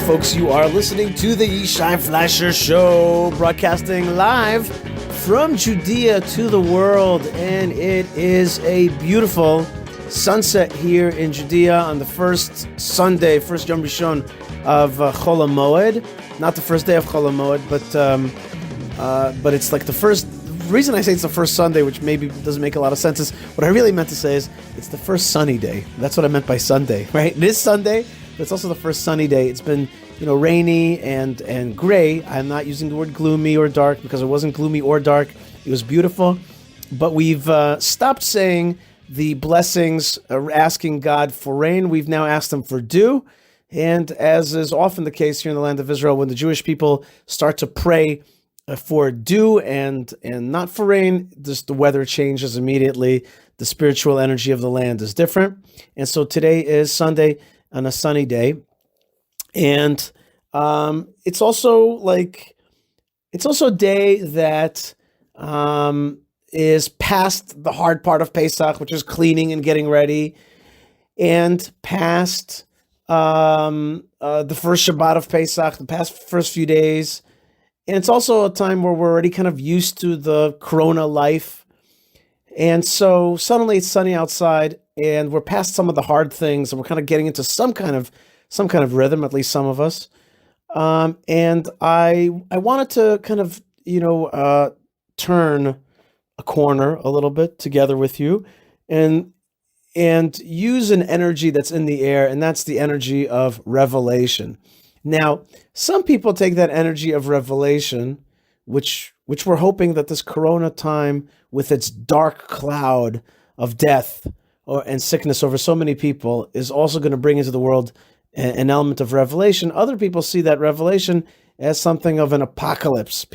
folks. You are listening to the Yishai Fleisher Show, broadcasting live from Judea to the world, and it is a beautiful sunset here in Judea on the first Sunday, first Yom Rishon of Chol HaMoed. Not the first day of Chol HaMoed, but it's like the first. The reason I say it's the first Sunday, which maybe doesn't make a lot of sense, is what I really meant to say is it's the first sunny day. That's what I meant by Sunday, right? It is Sunday, but it's also the first sunny day. It's been, rainy and gray. I'm not using the word gloomy or dark because it wasn't gloomy or dark. It was beautiful. But we've stopped saying the blessings, asking God for rain. We've now asked Him for dew. And as is often the case here in the land of Israel, when the Jewish people start to pray for dew and not for rain, just the weather changes immediately. The spiritual energy of the land is different. And so today is Sunday on a sunny day. And it's also a day that is past the hard part of Pesach, which is cleaning and getting ready, and past the first Shabbat of Pesach, the past first few days. And it's also a time where we're already kind of used to the Corona life. And so suddenly it's sunny outside and we're past some of the hard things and we're kind of getting into some kind of rhythm, at least some of us. And I wanted to kind of, turn a corner a little bit together with you and use an energy that's in the air, and that's the energy of revelation. Now, some people take that energy of revelation, which we're hoping that this Corona time, with its dark cloud of death and sickness over so many people, is also going to bring into the world an element of revelation. Other people see that revelation as something of an apocalypse.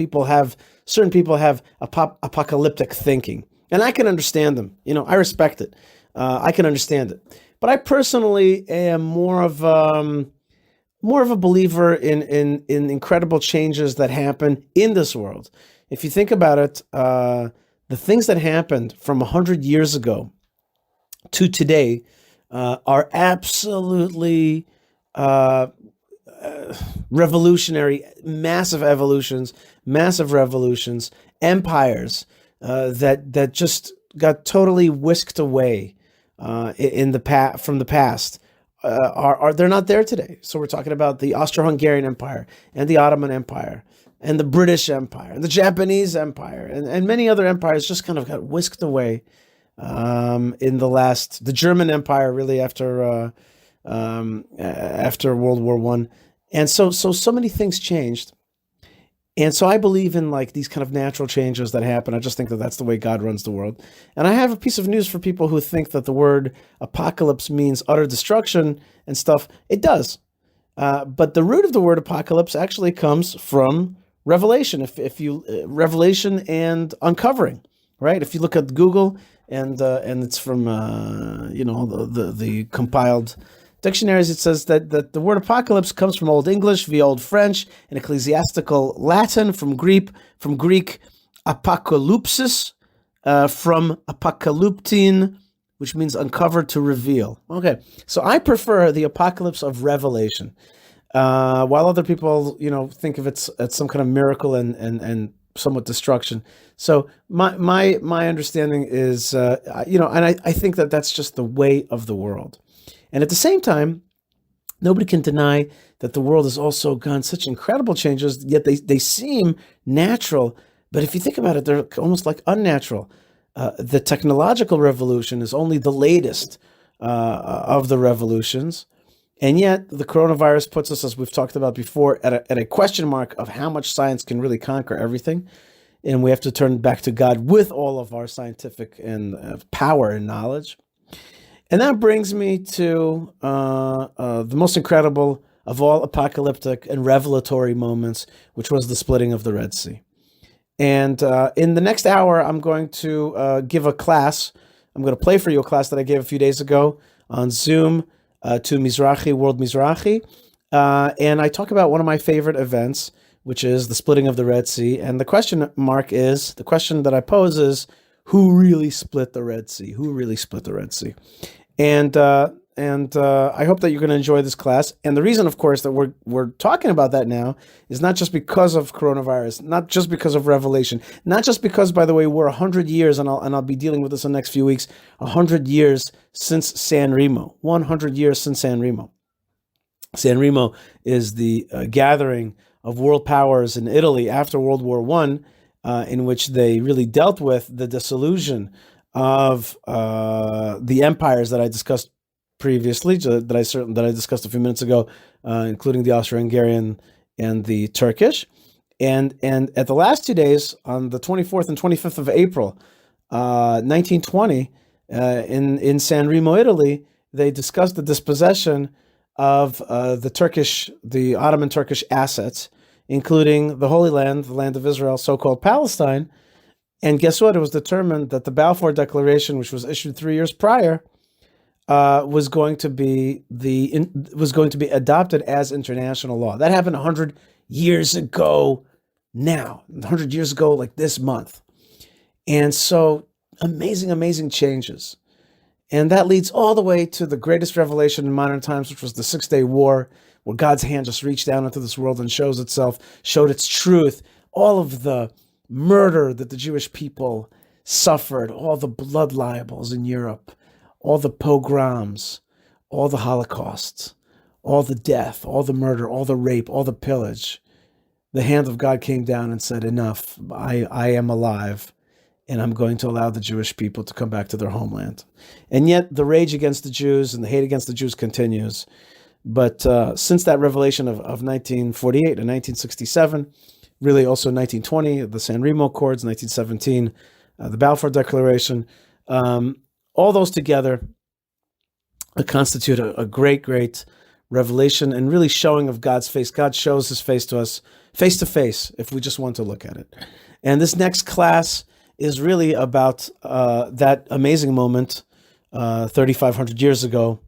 Certain people have apocalyptic thinking, and I can understand them. I respect it. I can understand it. But I personally am more of a believer in incredible changes that happen in this world. If you think about it, the things that happened from 100 years ago to today are absolutely revolutionary, massive evolutions, massive revolutions, empires that just got totally whisked away from the past. They're not there today. So we're talking about the Austro-Hungarian Empire and the Ottoman Empire and the British Empire and the Japanese Empire and many other empires just kind of got whisked away the German Empire really after World War I. And so many things changed. And so I believe in these kind of natural changes that happen. I just think that that's the way God runs the world. And I have a piece of news for people who think that the word apocalypse means utter destruction and stuff. It does. But the root of the word apocalypse actually comes from revelation. If you revelation and uncovering, right? If you look at Google and it's from the compiled dictionaries, it says that the word apocalypse comes from Old English via Old French and ecclesiastical Latin, from Greek apokalypsis, from apokalyptin, which means uncover, to reveal. Okay, so I prefer the apocalypse of revelation, while other people, think of it as some kind of miracle and somewhat destruction. So my understanding is, and I think that that's just the way of the world. And at the same time, nobody can deny that the world has also gone such incredible changes, yet they seem natural. But if you think about it, they're almost like unnatural. The technological revolution is only the latest of the revolutions. And yet the coronavirus puts us, as we've talked about before, at a question mark of how much science can really conquer everything. And we have to turn back to God with all of our scientific and power and knowledge. And that brings me to the most incredible of all apocalyptic and revelatory moments, which was the splitting of the Red Sea. And in the next hour, I'm going to give a class. I'm going to play for you a class that I gave a few days ago on Zoom to Mizrahi, World Mizrahi. And I talk about one of my favorite events, which is the splitting of the Red Sea. And the question that I pose is, who really split the Red Sea? Who really split the Red Sea? And and I hope that you're going to enjoy this class. And the reason, of course, that we're talking about that now is not just because of coronavirus, not just because of Revelation, not just because, by the way, we're 100 years, and I'll be dealing with this in the next few weeks, 100 years since San Remo, 100 years since San Remo. San Remo is the gathering of world powers in Italy after World War I, in which they really dealt with the dissolution of the empires that I discussed previously, that I discussed a few minutes ago, including the Austro-Hungarian and the Turkish. And at the last 2 days, on the 24th and 25th of April, 1920, in San Remo, Italy, they discussed the dispossession of the Ottoman Turkish assets, including the Holy Land, the land of Israel, so-called Palestine. And guess what? It was determined that the Balfour Declaration, which was issued 3 years prior, was going to be adopted as international law. That happened 100 years ago now, 100 years ago, like this month. And so amazing changes. And that leads all the way to the greatest revelation in modern times, which was the 6-Day War, where God's hand just reached down into this world and showed its truth. All of the murder that the Jewish people suffered, all the blood libels in Europe, all the pogroms, all the Holocaust, all the death, all the murder, all the rape, all the pillage. The hand of God came down and said, enough, I am alive, and I'm going to allow the Jewish people to come back to their homeland. And yet the rage against the Jews and the hate against the Jews continues. But since that revelation of 1948 and 1967, really also 1920, the San Remo Accords, 1917, the Balfour Declaration, all those together constitute a great revelation and really showing of God's face. God shows his face to us face to face if we just want to look at it. And this next class is really about that amazing moment 3,500 years ago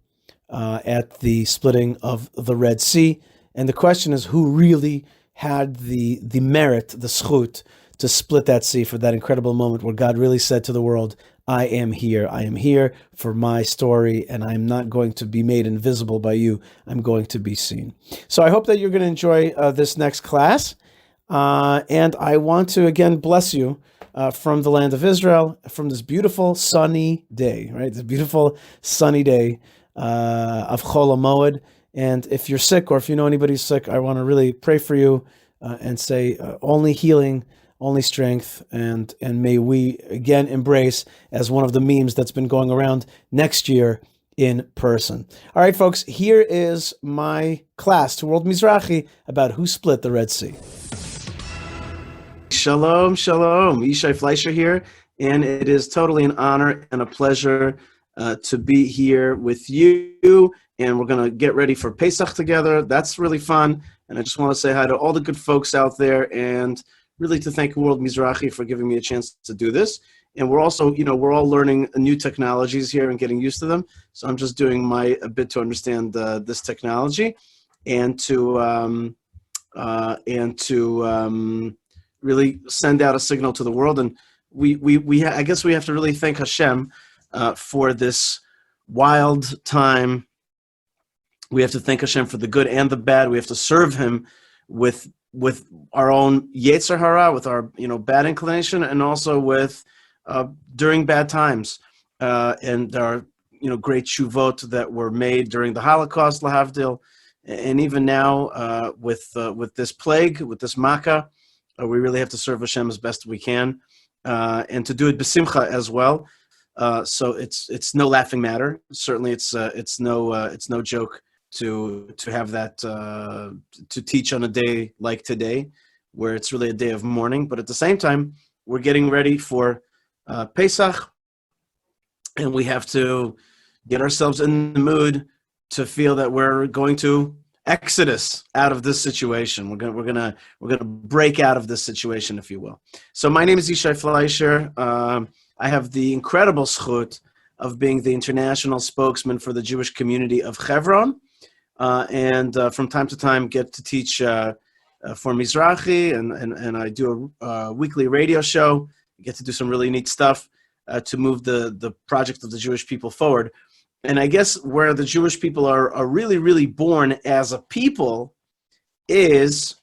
at the splitting of the Red Sea. And the question is, who really had the merit, the zchut, to split that sea for that incredible moment where God really said to the world, I am here for my story, and I'm not going to be made invisible by you. I'm going to be seen. So I hope that you're going to enjoy this next class. And I want to again bless you from the land of Israel, from this beautiful sunny day, right? This beautiful sunny day of Chol HaMoed. And if you're sick, or if you know anybody who's sick, I want to really pray for you and say only healing, only strength, and may we again embrace, as one of the memes that's been going around, next year in person. All right, folks, here is my class to World Mizrachi about who split the Red Sea. Shalom, Yishai Fleisher here, and it is totally an honor and a pleasure to be here with you, and we're going to get ready for Pesach together. That's really fun, and I just want to say hi to all the good folks out there, and really to thank World Mizrachi for giving me a chance to do this. And we're also, we're all learning new technologies here and getting used to them, so I'm just doing a bit to understand this technology, and to really send out a signal to the world. And I guess we have to really thank Hashem for this wild time. We have to thank Hashem for the good and the bad. We have to serve him with our own Yetzer Hara, with our bad inclination, and also with during bad times. And there are great shuvot that were made during the Holocaust, lahavdil, and even now with this plague, with this makkah. We really have to serve Hashem as best we can, and to do it b'simcha as well. So it's no laughing matter. Certainly, it's no joke to have that to teach on a day like today, where it's really a day of mourning. But at the same time, we're getting ready for Pesach, and we have to get ourselves in the mood to feel that we're going to exodus out of this situation. We're gonna break out of this situation, if you will. So my name is Yishai Fleisher. I have the incredible zchut of being the international spokesman for the Jewish community of Hebron, and from time to time get to teach for Mizrachi, and I do a weekly radio show. I get to do some really neat stuff to move the project of the Jewish people forward. And I guess where the Jewish people are really, really born as a people is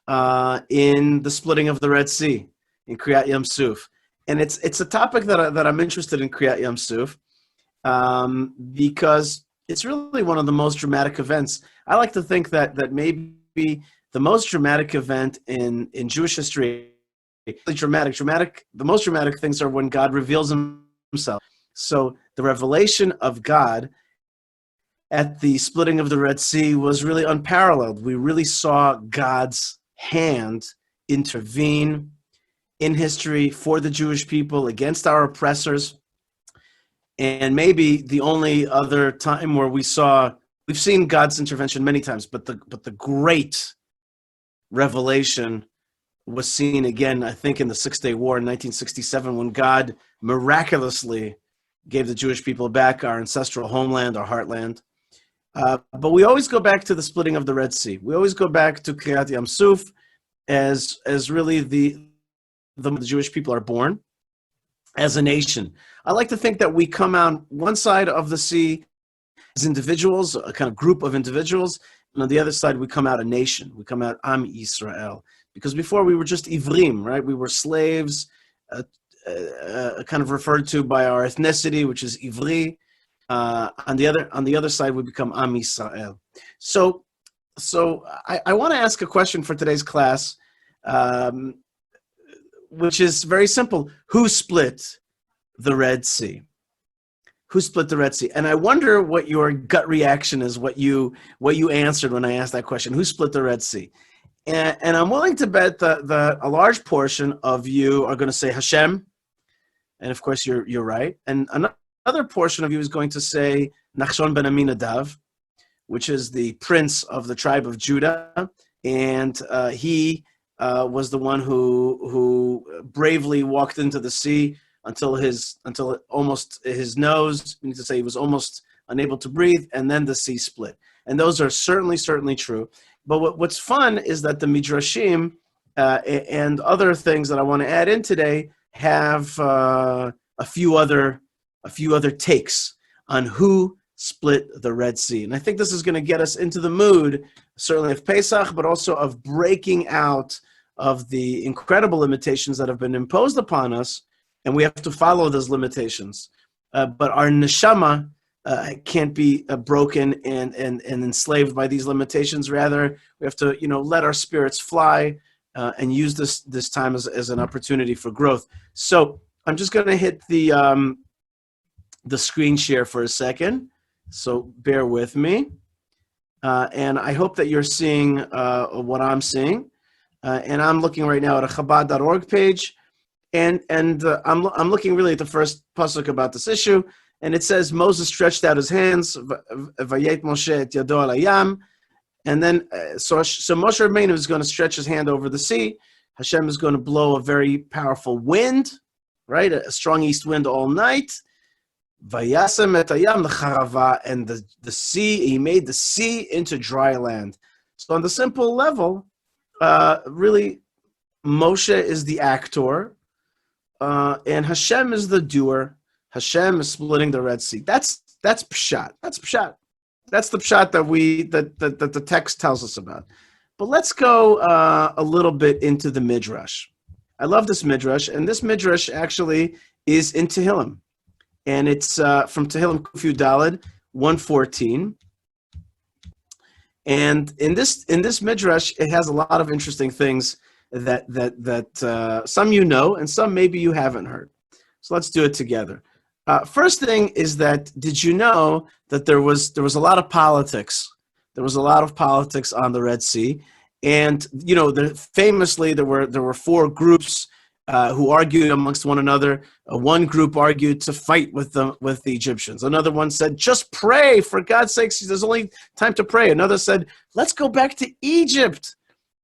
in the splitting of the Red Sea, in Kriyat Yam Suf. And it's a topic that I'm interested in, Kriyat Yam Suf, because it's really one of the most dramatic events. I like to think that maybe the most dramatic event in Jewish history, the most dramatic things are when God reveals himself. So the revelation of God at the splitting of the Red Sea was really unparalleled. We really saw God's hand intervene in history for the Jewish people against our oppressors. And maybe the only other time where we've seen God's intervention many times, but the great revelation was seen again, I think, in the Six-Day War in 1967, when God miraculously gave the Jewish people back our ancestral homeland, our heartland. But we always go back to the splitting of the Red Sea. We always go back to Kriyat Yam Suf as really the Jewish people are born as a nation. I like to think that we come out one side of the sea as individuals, a kind of group of individuals, and on the other side we come out a nation. We come out Am Yisrael. Because before we were just Ivrim, right? We were slaves, kind of referred to by our ethnicity, which is Ivri. On the other side, we become Am Yisrael. So I want to ask a question for today's class, which is very simple. Who split the Red Sea? Who split the Red Sea? And I wonder what your gut reaction is, what you answered when I asked that question. Who split the Red Sea? And I'm willing to bet that a large portion of you are going to say Hashem, and of course you're right. And another portion of you is going to say Nachshon ben Aminadav, which is the prince of the tribe of Judah, and he was the one who bravely walked into the sea until almost his nose. We need to say he was almost unable to breathe, and then the sea split. And those are certainly true. But what's fun is that the Midrashim and other things that I want to add in today have a few other takes on who split the Red Sea. And I think this is going to get us into the mood, certainly of Pesach, but also of breaking out of the incredible limitations that have been imposed upon us, and we have to follow those limitations. But our neshama can't be broken and enslaved by these limitations. Rather, we have to, let our spirits fly and use this time as an opportunity for growth. So I'm just going to hit the screen share for a second. So bear with me, and I hope that you're seeing what I'm seeing. And I'm looking right now at a Chabad.org page, and I'm looking really at the first pasuk about this issue. And it says Moses stretched out his hands, vayet Moshe et yado al hayam, and then so Moshe Rabbeinu is going to stretch his hand over the sea. Hashem is going to blow a very powerful wind, right? A strong east wind all night. Vayasem et hayam l'charava, and the sea, he made the sea into dry land. So on the simple level, really, Moshe is the actor, and Hashem is the doer. Hashem is splitting the Red Sea. That's pshat. That's pshat. That's the pshat that the text tells us about. But let's go a little bit into the Midrash. I love this Midrash, and this Midrash actually is in Tehillim, and it's from Tehillim Kuf Daled 114. And in this Midrash, it has a lot of interesting things that some and some maybe you haven't heard. So let's do it together. First thing is that, did you know that there was a lot of politics? There was a lot of politics on the Red Sea, and famously there were four groups who argued amongst one another. One group argued to fight with the Egyptians. Another one said, just pray, for God's sakes, there's only time to pray. Another said, let's go back to Egypt.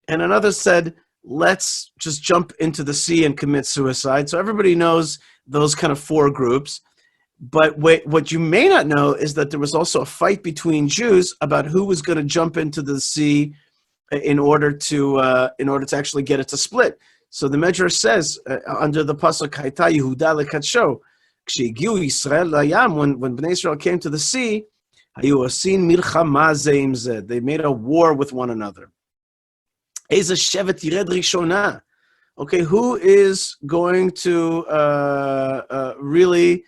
And another said, let's just jump into the sea and commit suicide. So everybody knows those kind of four groups. But what you may not know is that there was also a fight between Jews about who was going to jump into the sea in order to actually get it to split. So the Midrash says under the pasuk Hayta Yehuda lekadsho, כשהגיעו ישראל לים, when Bnei Israel came to the sea, היו עושים מלחמה זה עם זה. They made a war with one another. איזה שבט ירד ראשונה? Okay, who is going to really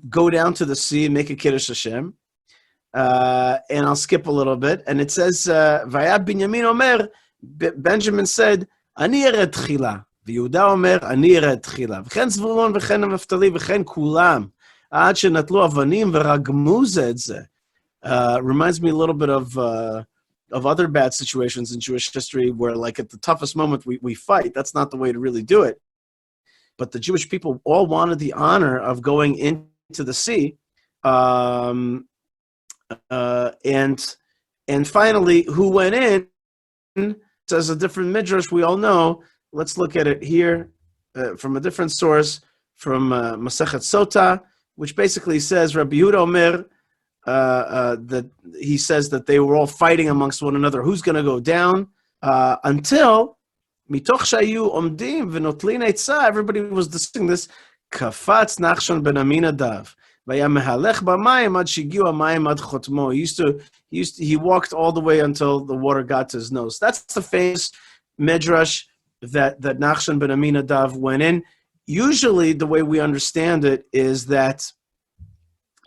go down to the sea and make a Kiddush Hashem? And I'll skip a little bit. And it says, Vaya Binyamin Omer, Benjamin said, Ani ered tchila. ויהודה אומר, אני ארד תחילה. וכן זבולון וכן נפתלי וכן כולם, עד שנטלו אבנים ורגמו זה את זה. Reminds me a little bit of other bad situations in Jewish history where, like, at the toughest moment we fight. That's not the way to really do it. But the Jewish people all wanted the honor of going into the sea. And finally, who went in, says a different midrash we all know. Let's look at it here from a different source, from Masechet Sota, which basically says, Rabbi Yehuda Omer, that he says that they were all fighting amongst one another. Who's going to go down? Until mitoch shayu omdim v'notlin eitzah, everybody was discussing this. Kafatz Nachshon ben Aminadav, vayamehalech b'mayim ad shigiu hamayim ad chotmo. He walked all the way until the water got to his nose. That's the famous midrash that Nachshon ben Aminadav went in. Usually, the way we understand it is that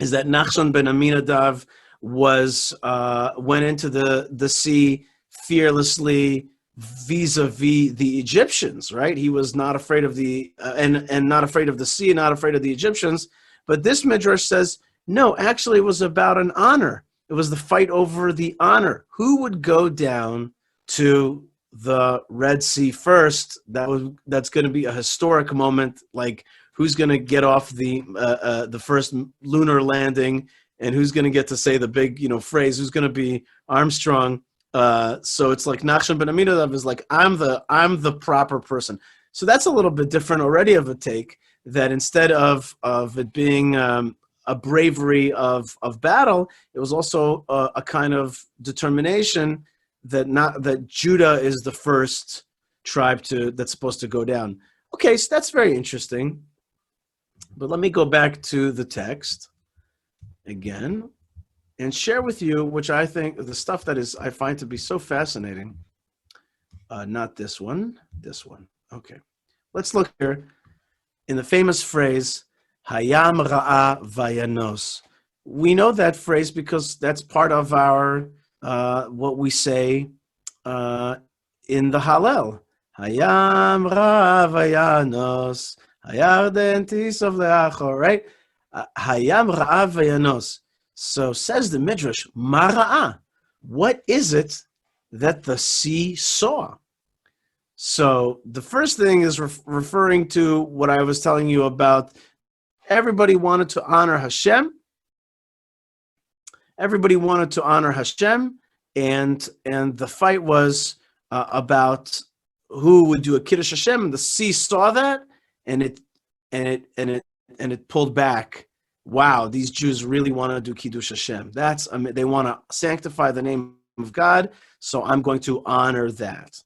Nachshon ben Aminadav went into the sea fearlessly vis-a-vis the Egyptians, right? He was not afraid of the and not afraid of the sea, not afraid of the Egyptians. But this midrash says no. Actually, it was about an honor. It was the fight over the honor. Who would go down to the Red Sea first? That's going to be a historic moment. Like, who's going to get off the first lunar landing, and who's going to get to say the big phrase? Who's going to be Armstrong? So it's like Nachshon ben Aminadav is like, I'm the proper person. So that's a little bit different already of a take, that instead of it being a bravery of battle, it was also a kind of determination that Judah is the first tribe that's supposed to go down. Okay, so that's very interesting. But let me go back to the text again and share with you, which I think the stuff that I find to be so fascinating. Not this one, this one. Okay, let's look here in the famous phrase, Hayam Ra'a Vayanos. We know that phrase because that's part of our what we say in the Hallel. Hayam Ra'a Vayanos. Hayarden Tisov Le'achor, right? Hayam Ra'a Vayanos. So says the Midrash, Mara'a. What is it that the sea saw? So the first thing is referring to what I was telling you about. Everybody wanted to honor Hashem. Everybody wanted to honor Hashem, and the fight was about who would do a Kiddush Hashem. And the sea saw that, and it pulled back. Wow, these Jews really want to do Kiddush Hashem. They want to sanctify the name of God, so I'm going to honor that.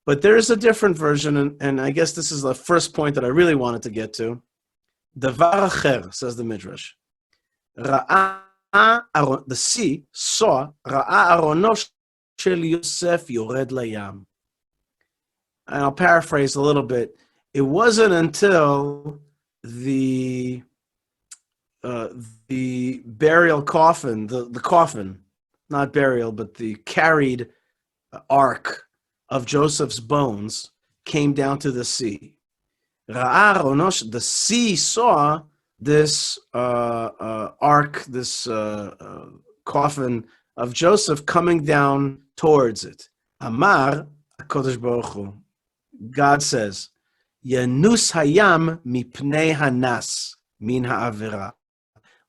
But there is a different version, and I guess this is the first point that I really wanted to get to. Davar acher, says the Midrash. The sea saw Ra'a arono shel Yosef yored layam. And I'll paraphrase a little bit. It wasn't until the burial coffin, the coffin, not burial, but the carried ark of Joseph's bones came down to the sea. Ra'a arono, the sea saw this ark, this coffin of Joseph coming down towards it. Amar HaKadosh Baruch Hu, God says, Yanus hayam mipnei hanas min ha'avera.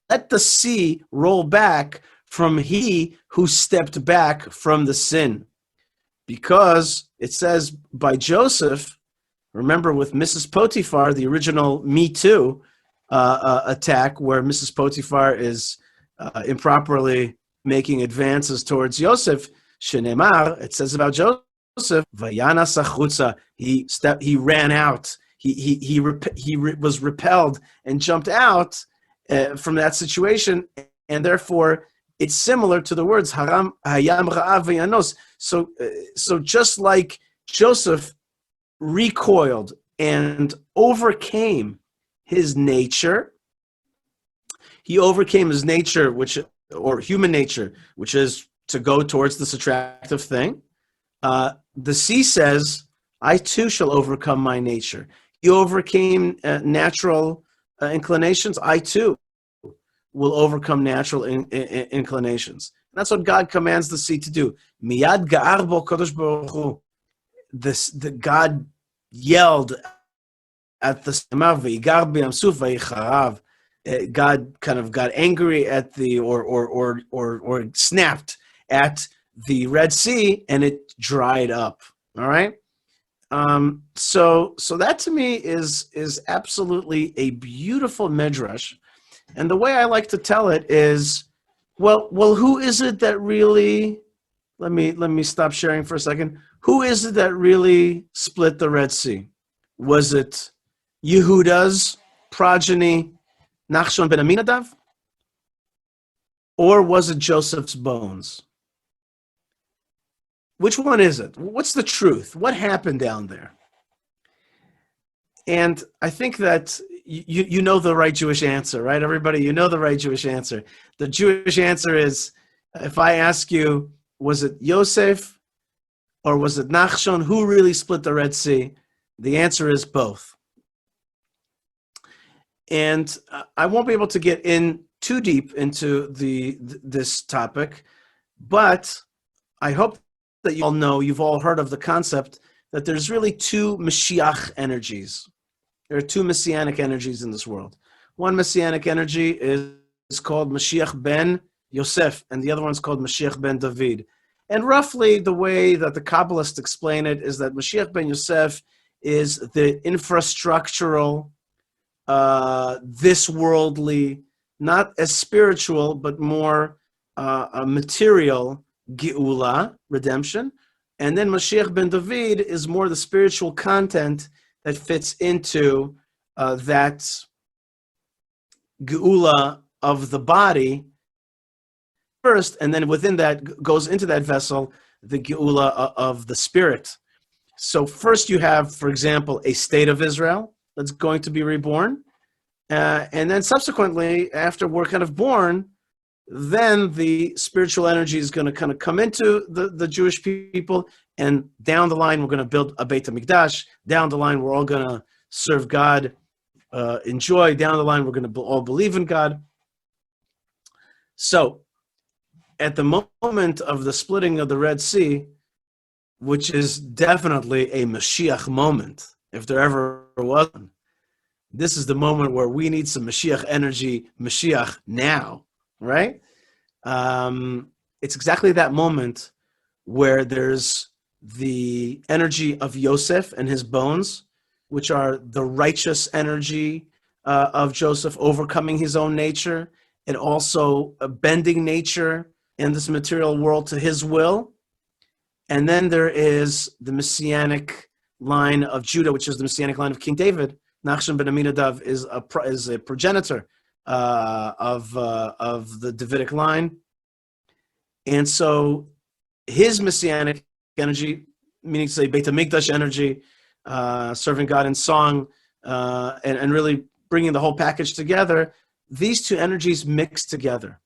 Let the sea roll back from he who stepped back from the sin. Because it says by Joseph, remember with Mrs. Potiphar, the original Me Too attack, where Mrs. Potiphar is improperly making advances towards Yosef, Shenemar, it says about Joseph, Vayana Sachutza, he ran out, was repelled and jumped out from that situation, and therefore it's similar to the words haram hayam ra'av v'yanos. So just like Joseph recoiled and overcame his nature, he overcame his nature, or human nature, which is to go towards this attractive thing. The sea says, I too shall overcome my nature. He overcame natural inclinations. I too will overcome natural inclinations. That's what God commands the sea to do. Miyad ga'ar bo kadosh baruch hu. The God yelled at the semav v'yigar b'yamsuf v'yicharav. God kind of got angry at or snapped at the Red Sea, and it dried up. All right. So that to me is absolutely a beautiful midrash, and the way I like to tell it is, well, who is it that really? Let me stop sharing for a second. Who is it that really split the Red Sea? Was it Yehuda's progeny, Nachshon ben Aminadav, or was it Joseph's bones? Which one is it? What's the truth? What happened down there? And I think that you know the right Jewish answer, right? Everybody, you know the right Jewish answer. The Jewish answer is, if I ask you, was it Yosef or was it Nachshon? Who really split the Red Sea? The answer is both. And I won't be able to get in too deep into this topic, but I hope that you all know, you've all heard of the concept that there's really two Mashiach energies. There are two Messianic energies in this world. One Messianic energy is called Mashiach ben Yosef, and the other one's called Mashiach ben David. And roughly the way that the Kabbalists explain it is that Mashiach ben Yosef is the infrastructural, this worldly, not as spiritual, but more material Geula, redemption. And then Mashiach ben David is more the spiritual content that fits into that Geula of the body first, and then within that goes into that vessel the Geula of the spirit. So first you have, for example, a state of Israel that's going to be reborn, and then subsequently, after we're kind of born, then the spiritual energy is going to kind of come into the Jewish people, and down the line we're going to build a Beit HaMikdash. Down the line we're all going to serve God, enjoy. Down the line we're going to all believe in God. So at the moment of the splitting of the Red Sea, which is definitely a Mashiach moment, if there ever was one, this is the moment where we need some Mashiach energy, Mashiach now. Right? It's exactly that moment where there's the energy of Yosef and his bones, which are the righteous energy of Joseph overcoming his own nature, and also bending nature in this material world to his will. And then there is the Messianic line of Judah, which is the Messianic line of King David. Nachshon ben Aminadav is a progenitor of the Davidic line, and so his Messianic energy, meaning to say Beit HaMikdash energy, serving God in song, and really bringing the whole package together. These two energies mix together,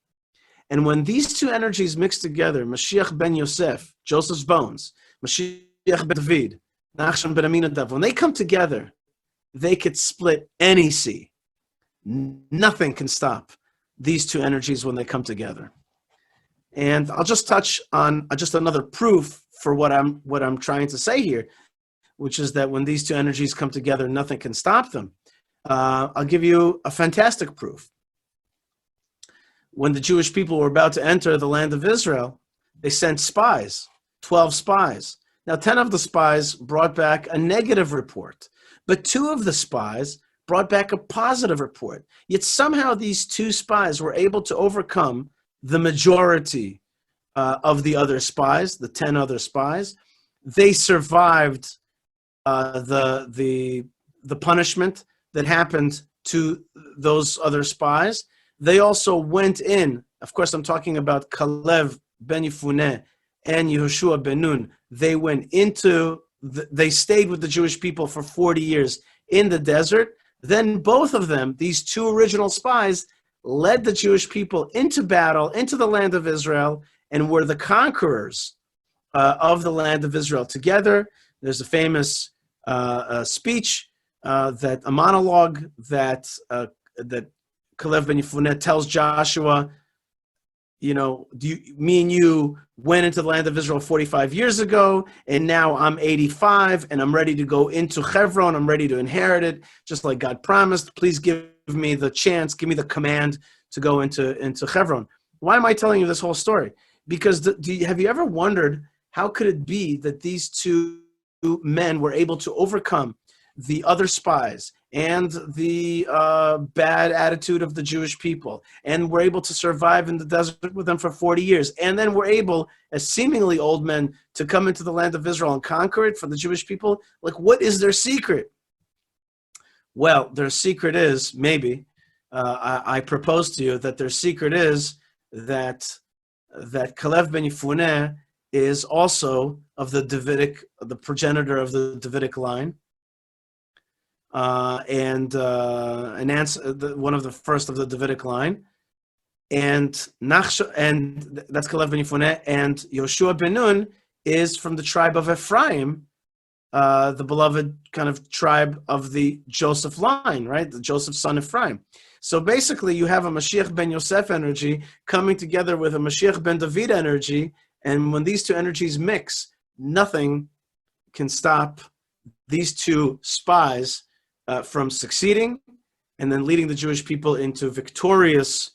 and when these two energies mix together, Mashiach ben Yosef, Joseph's bones, Mashiach ben David, Nachshon ben Aminadav, when they come together, they could split any sea. Nothing can stop these two energies when they come together. And I'll just touch on just another proof for what I'm trying to say here, which is that when these two energies come together, nothing can stop them. I'll give you a fantastic proof. When the Jewish people were about to enter the land of Israel, they sent spies, 12 spies. Now, 10 of the spies brought back a negative report, but 2 of the spies brought back a positive report. Yet somehow these 2 spies were able to overcome the majority of the other spies, the 10 other spies. They survived the the punishment that happened to those other spies. They also went in. Of course, I'm talking about Kalev ben Yefuneh and Yehoshua ben Nun. They went into. They stayed with the Jewish people for 40 years in the desert. Then both of them, these two original spies, led the Jewish people into battle, into the land of Israel, and were the conquerors of the land of Israel together. There's a famous speech, that a monologue that Kalev ben Yefuneh tells Joshua, me and you went into the land of Israel 45 years ago, and now I'm 85, and I'm ready to go into Hebron. I'm ready to inherit it, just like God promised. Please give me the chance, give me the command to go into Hebron. Why am I telling you this whole story? Because have you ever wondered how could it be that these two men were able to overcome the other spies and the bad attitude of the Jewish people, and were able to survive in the desert with them for 40 years, and then were able, as seemingly old men, to come into the land of Israel and conquer it for the Jewish people? Like, what is their secret? Well, their secret is, maybe, I propose to you that their secret is that Kalev ben Yefuneh is also of the progenitor of the Davidic line, and one of the first of the Davidic line, and that's Kalev ben Yefuneh, and Yoshua ben Nun is from the tribe of Ephraim, the beloved kind of tribe of the Joseph line, right? The Joseph son Ephraim. So basically, you have a Mashiach ben Yosef energy coming together with a Mashiach ben David energy, and when these two energies mix, nothing can stop these two spies from succeeding and then leading the Jewish people into victorious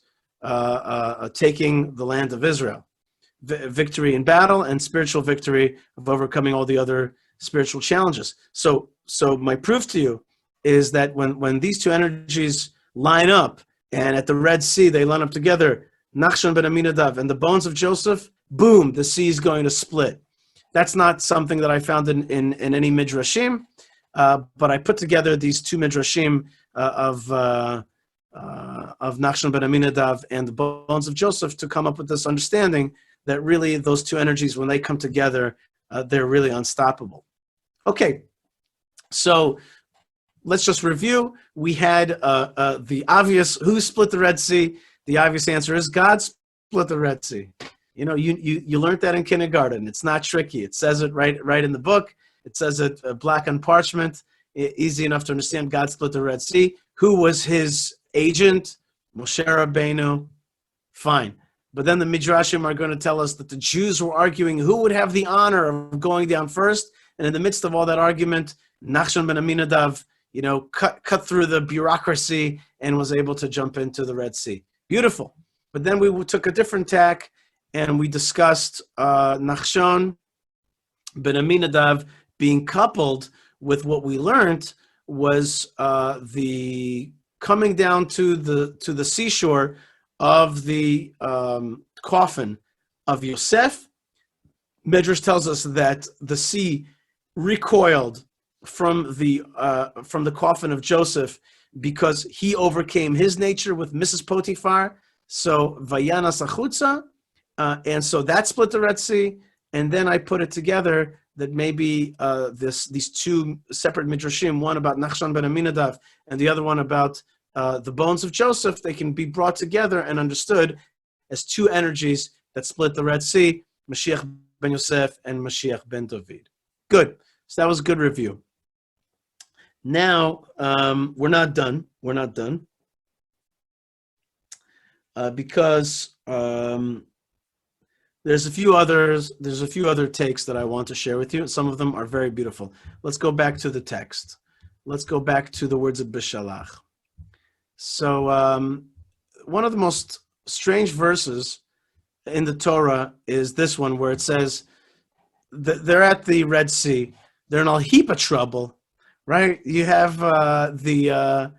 taking the land of Israel. Victory in battle and spiritual victory of overcoming all the other spiritual challenges. So my proof to you is that when these two energies line up, and at the Red Sea they line up together, Nachshon ben Aminadav and the bones of Joseph, boom, the sea is going to split. That's not something that I found in any Midrashim, but I put together these two Midrashim of Nachshon ben Aminadav and the bones of Joseph to come up with this understanding that really those two energies, when they come together, they're really unstoppable. Okay, so let's just review. We had the obvious, who split the Red Sea? The obvious answer is God split the Red Sea. You learned that in kindergarten. It's not tricky. It says it right in the book. It says it black on parchment, easy enough to understand. God split the Red Sea. Who was his agent? Moshe Rabbeinu. Fine. But then the Midrashim are going to tell us that the Jews were arguing who would have the honor of going down first. And in the midst of all that argument, Nachshon ben Aminadav, cut through the bureaucracy and was able to jump into the Red Sea. Beautiful. But then we took a different tack and we discussed Nachshon ben Aminadav being coupled with what we learned was the coming down to the seashore of the coffin of Yosef. Midrash tells us that the sea recoiled from the coffin of Joseph because he overcame his nature with Mrs. Potiphar. So Vayanas achutza, and so that split the Red Sea. And then I put it together that maybe these two separate midrashim, one about Nachshon ben Aminadav and the other one about the bones of Joseph, they can be brought together and understood as two energies that split the Red Sea, Mashiach ben Yosef and Mashiach ben David. Good. So that was a good review. Now, we're not done. We're not done. Because there's a few other takes that I want to share with you. Some of them are very beautiful. Let's go back to the text. Let's go back to the words of Bishalach. So one of the most strange verses in the Torah is this one, where it says they're at the Red Sea. They're in a heap of trouble, right? You have the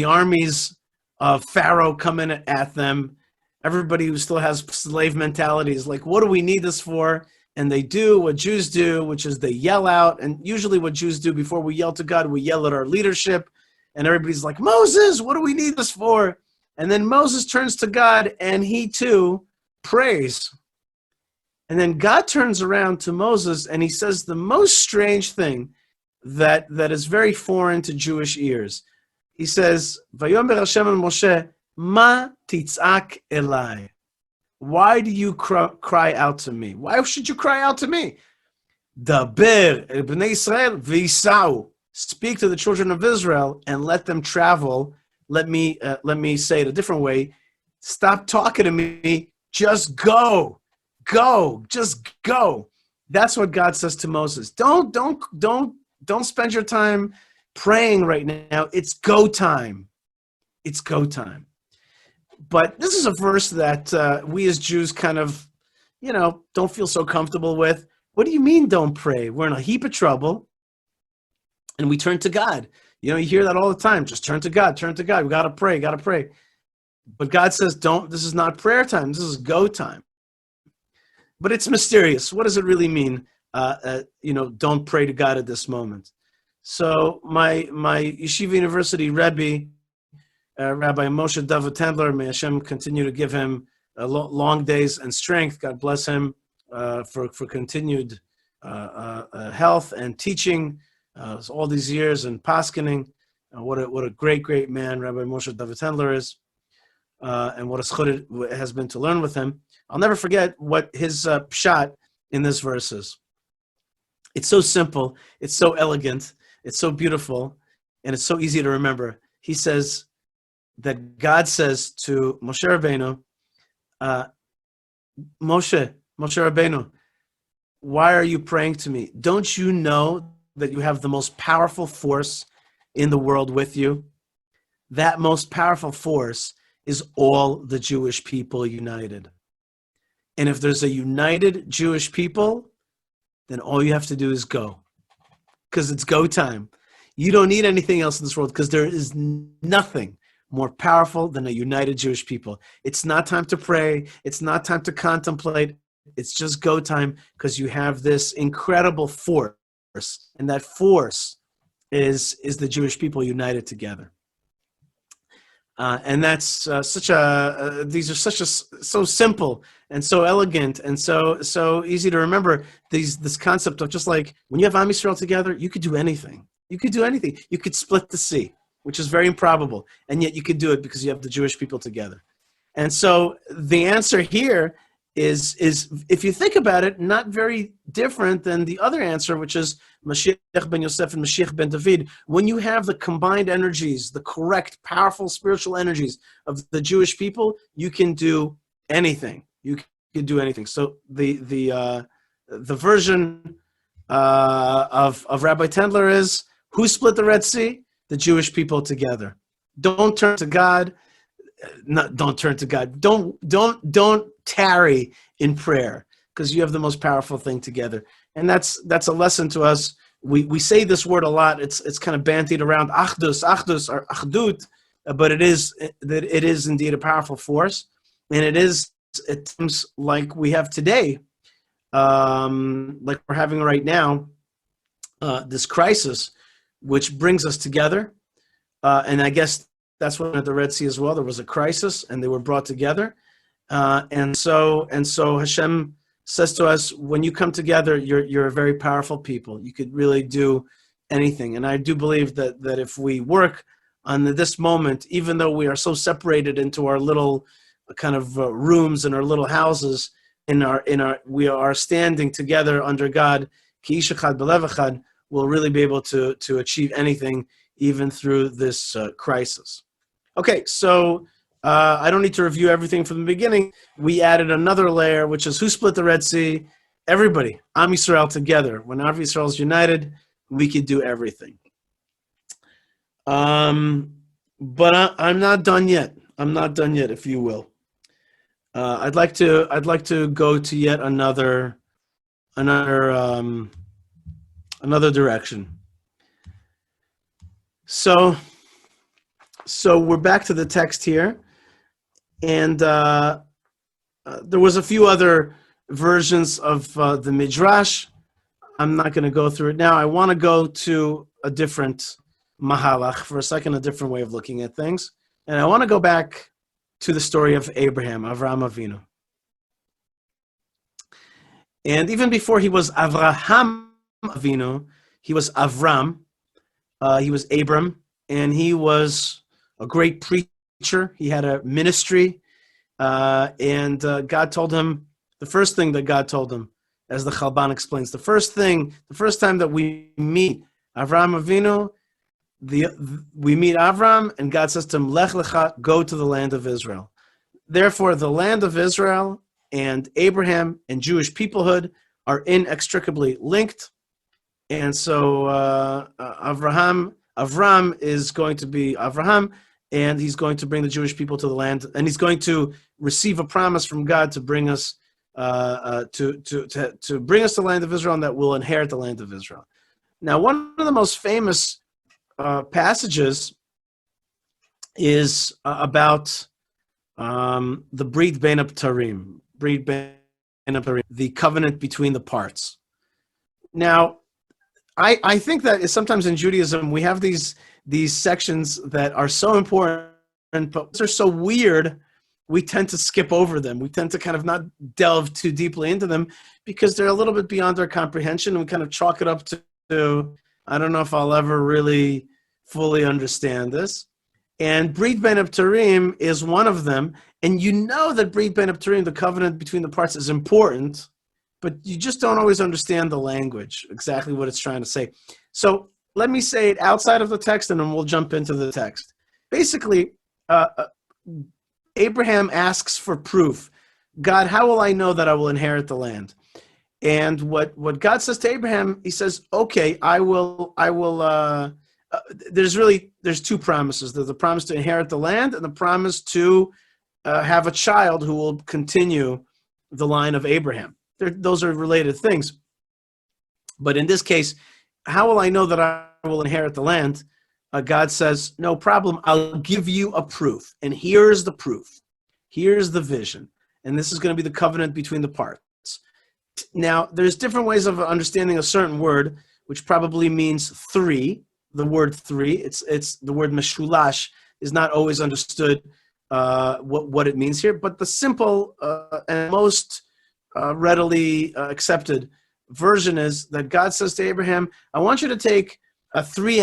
armies of Pharaoh coming at them. Everybody who still has slave mentality is like, what do we need this for? and they do what Jews do, which is they yell out. And usually what Jews do before we yell to God, we yell at our leadership. And everybody's like, Moses, what do we need this for? And then Moses turns to God, and he too prays. And then God turns around to Moses, and he says the most strange thing that is very foreign to Jewish ears. He says, Vayomer Hashem el Moshe, Ma titzak elai. Why do you cry out to me? Why should you cry out to me? Daber el bnei Israel v'isau. Speak to the children of Israel and let them travel. Let me say it a different way. Stop talking to me. Just go. Go. Just go. That's what God says to Moses. Don't spend your time praying right now. It's go time. It's go time. But this is a verse that we as Jews kind of, don't feel so comfortable with. What do you mean don't pray? We're in a heap of trouble, and we turn to God. You hear that all the time. Just turn to God, turn to God. We got to pray, got to pray. But God says, this is not prayer time. This is go time. But it's mysterious. What does it really mean? Don't pray to God at this moment. So my Yeshiva University Rebbe, Rabbi Moshe David Tendler, may Hashem continue to give him long days and strength. God bless him for continued health and teaching all these years and paskening. What a great man Rabbi Moshe David Tendler is, and what a schut it has been to learn with him. I'll never forget what his pshat in this verse is. It's so simple, it's so elegant, it's so beautiful, and it's so easy to remember. He says that God says to Moshe Rabbeinu, Moshe Rabbeinu, why are you praying to me? Don't you know that you have the most powerful force in the world with you? That most powerful force is all the Jewish people united. And if there's a united Jewish people, then all you have to do is go. Because it's go time. You don't need anything else in this world, because there is nothing more powerful than a united Jewish people. It's not time to pray. It's not time to contemplate. It's just go time, because you have this incredible force. And that force is the Jewish people united together. And that's these are so simple and so elegant and so easy to remember. This concept of just like when you have Am Yisrael together, you could do anything. You could do anything. You could split the sea, which is very improbable, and yet you could do it because you have the Jewish people together. And so the answer here is if you think about it, not very different than the other answer, which is Mashiach ben Yosef and Mashiach ben David. When you have the combined energies, the correct, powerful spiritual energies of the Jewish people, you can do anything. You can do anything. So the version of Rabbi Tendler is, who split the Red Sea? The Jewish people together. Don't turn to God. Don't turn to God. Don't tarry in prayer, because you have the most powerful thing together. And that's a lesson to us. We say this word a lot. It's kind of bandied around, achdus or achdut, but it is indeed a powerful force, and it is at times like we have today, like we're having right now, this crisis, which brings us together, and I guess that's what at the Red Sea as well. There was a crisis, and they were brought together, and so Hashem says to us, when you come together, you're a very powerful people. You could really do anything, and I do believe that if we work on this moment, even though we are so separated into our little kind of rooms and our little houses, we are standing together under God. Ki ish echad b'lev echad, we'll really be able to achieve anything, even through this crisis. Okay, so I don't need to review everything from the beginning. We added another layer, which is who split the Red Sea? Everybody, Am Yisrael together. When Am Yisrael is united, we can do everything. But I'm not done yet. I'm not done yet, if you will. I'd like to go to yet another direction. So we're back to the text here, and there was a few other versions of the Midrash. I'm not going to go through it now. I want to go to a different mahalach for a second, a different way of looking at things. And I want to go back to the story of Abraham, Avraham Avinu. And even before he was Avraham Avinu, he was Avram, he was Abram, and he was a great preacher. He had a ministry, and God told him, the first thing that God told him, as the Chalban explains, the first time that we meet Avraham Avinu, we meet Avram, and God says to him, Lech lecha, go to the land of Israel. Therefore, the land of Israel and Abraham and Jewish peoplehood are inextricably linked. And so Avram is going to be Avraham, and he's going to bring the Jewish people to the land, and he's going to receive a promise from God to bring us to bring us to the land of Israel, and that we'll inherit the land of Israel. Now, one of the most famous passages is about the Brit Bein HaBetarim, the covenant between the parts. Now, I think that sometimes in Judaism we have these sections that are so important, but they're so weird, we tend to skip over them. We tend to kind of not delve too deeply into them because they're a little bit beyond our comprehension. We kind of chalk it up to I don't know if I'll ever really fully understand this. And Brit Bein HaBetarim is one of them. And you know that Brit Bein HaBetarim, the covenant between the parts, is important, but you just don't always understand the language, exactly what it's trying to say. So let me say it outside of the text, and then we'll jump into the text. Basically, Abraham asks for proof. God, how will I know that I will inherit the land? And what God says to Abraham, he says, okay, I will. There's two promises. There's the promise to inherit the land and the promise to have a child who will continue the line of Abraham. Those are related things. But in this case, how will I know that I will inherit the land? God says, no problem. I'll give you a proof. And here's the proof. Here's the vision. And this is going to be the covenant between the parts. Now, there's different ways of understanding a certain word, which probably means three. The word three, it's the word meshulash is not always understood what it means here, but the simple and most readily accepted version is that God says to Abraham, I want you to take three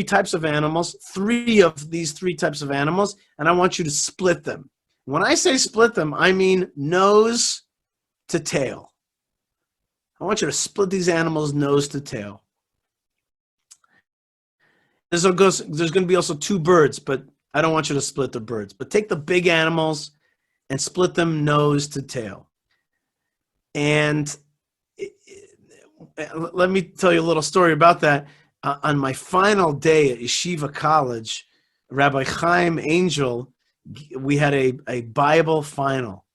types of animals, three of these three types of animals, and I want you to split them. When I say split them, I mean nose to tail. I want you to split these animals nose to tail. There's going to be also two birds, but I don't want you to split the birds. But take the big animals and split them nose to tail. And let me tell you a little story about that. On my final day at Yeshiva College, Rabbi Chaim Angel, we had a Bible final.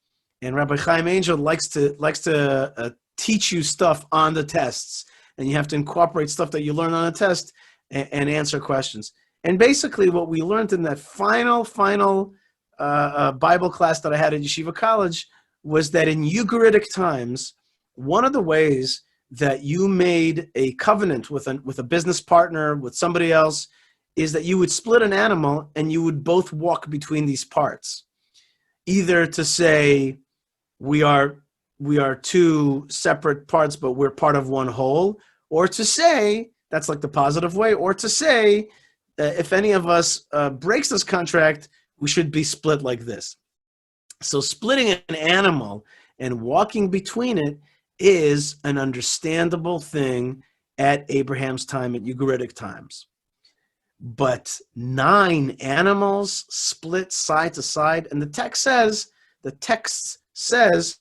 And Rabbi Chaim Angel likes to teach you stuff on the tests. And you have to incorporate stuff that you learn on a test and answer questions. And basically what we learned in that final Bible class that I had at Yeshiva College was that in Ugaritic times, one of the ways that you made a covenant with a business partner, with somebody else, is that you would split an animal and you would both walk between these parts. Either to say, we are two separate parts, but we're part of one whole, or to say, that's like the positive way, or to say, if any of us breaks this contract, we should be split like this. So splitting an animal and walking between it is an understandable thing at Abraham's time, at Ugaritic times. But 9 animals split side to side, and the text says,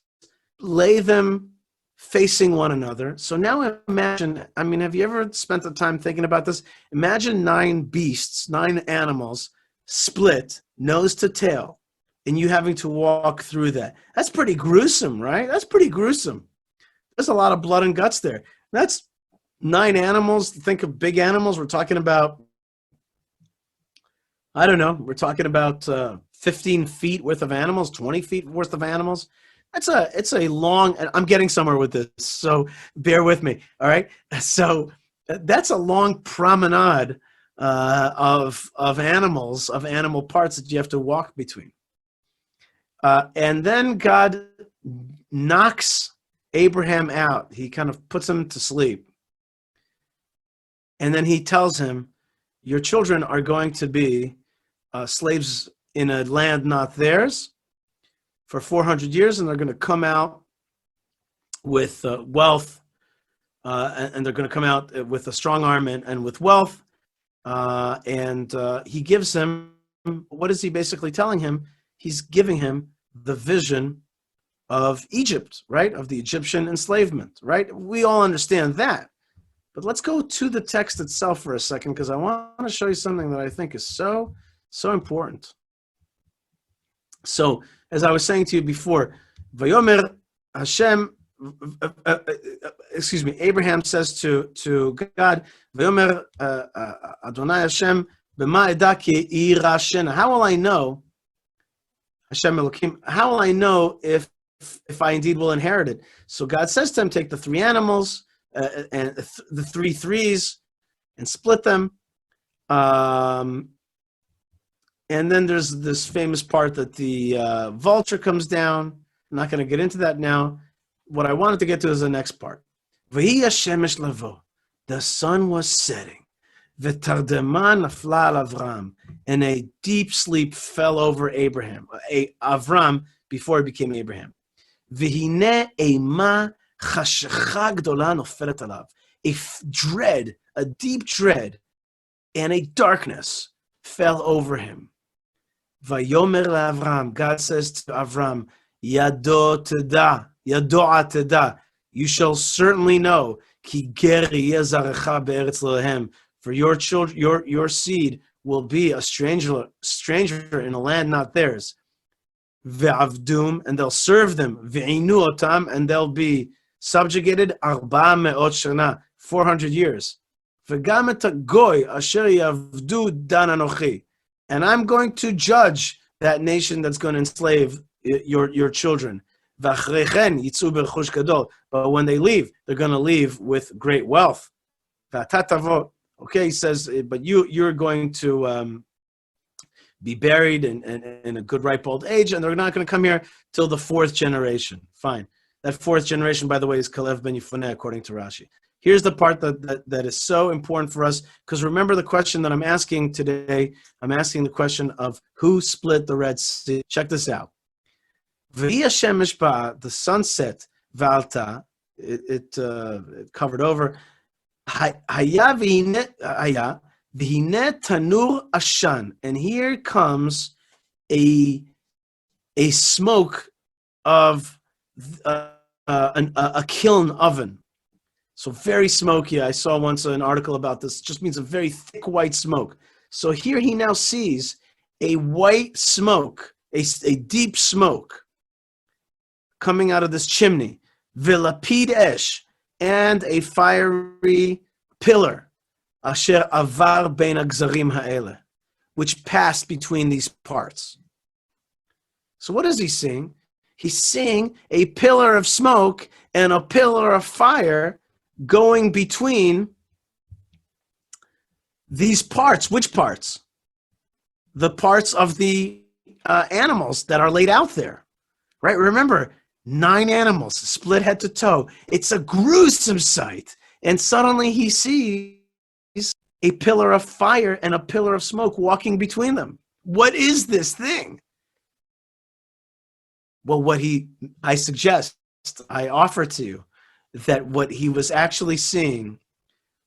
lay them facing one another. So now imagine, have you ever spent the time thinking about this? Imagine 9 beasts, 9 animals split nose to tail, and you having to walk through that. That's pretty gruesome, right? That's pretty gruesome. There's a lot of blood and guts there. That's 9 animals. Think of big animals. We're talking about, we're talking about 15 feet worth of animals, 20 feet worth of animals. It's a long, and I'm getting somewhere with this, so bear with me. All right. So that's a long promenade of animals, of animal parts that you have to walk between. And then God knocks Abraham out. He kind of puts him to sleep. And then he tells him, your children are going to be slaves in a land not theirs for 400 years, and they're going to come out with wealth, and they're going to come out with a strong arm and with wealth. And he gives him, what is he basically telling him? He's giving him the vision of Egypt, right? Of the Egyptian enslavement, right? We all understand that. But let's go to the text itself for a second, because I want to show you something that I think is so important. So, as I was saying to you before, Vayomer Hashem, Abraham says to God, Vayomer Adonai Hashem, B'ma eda ki yirashena. How will I know, Hashem Elokim, how will I know if I indeed will inherit it? So God says to him, take the three animals, and the three threes, and split them. And then there's this famous part that the vulture comes down. I'm not going to get into that now. What I wanted to get to is the next part. V'hi hashemesh lavo. The sun was setting. V'tardema nafla al Avram. And a deep sleep fell over Abraham. Avram, before he became Abraham. V'hine ema chashecha gdola nofelet alav. A dread, a deep dread, and a darkness fell over him. Vayomer LaAvram, God says to Avram, Yado teda, you shall certainly know, ki ger yezarecha be'eretz lehem, for your children, your seed will be a stranger in a land not theirs. Ve'avdum, and they'll serve them. Ve'inu otam, and they'll be subjugated. Arba me'ot shana, 400 years. Ve'gam et goy asher yavdu dan anochi. And I'm going to judge that nation that's going to enslave your children. But when they leave, they're going to leave with great wealth. Okay, he says, but you're going to be buried in a good ripe old age, and they're not going to come here till the fourth generation. Fine. That fourth generation, by the way, is Kalev ben Yefuneh, according to Rashi. Here's the part that is so important for us, because remember the question that I'm asking today. I'm asking the question of who split the Red Sea. Check this out. The sunset, Valta, it covered over. Tanur Ashan. And here comes a smoke of a kiln oven. So very smoky. I saw once an article about this. Just means a very thick white smoke. So here he now sees a white smoke, a deep smoke coming out of this chimney. Vilapid esh, and a fiery pillar. Asher avar bein agzarim ha'ele, which passed between these parts. So what is he seeing? He's seeing a pillar of smoke and a pillar of fire going between these parts. Which parts? The parts of the animals that are laid out there, right? Remember, 9 animals, split head to toe. It's a gruesome sight. And suddenly he sees a pillar of fire and a pillar of smoke walking between them. What is this thing? Well, I offer to you that what he was actually seeing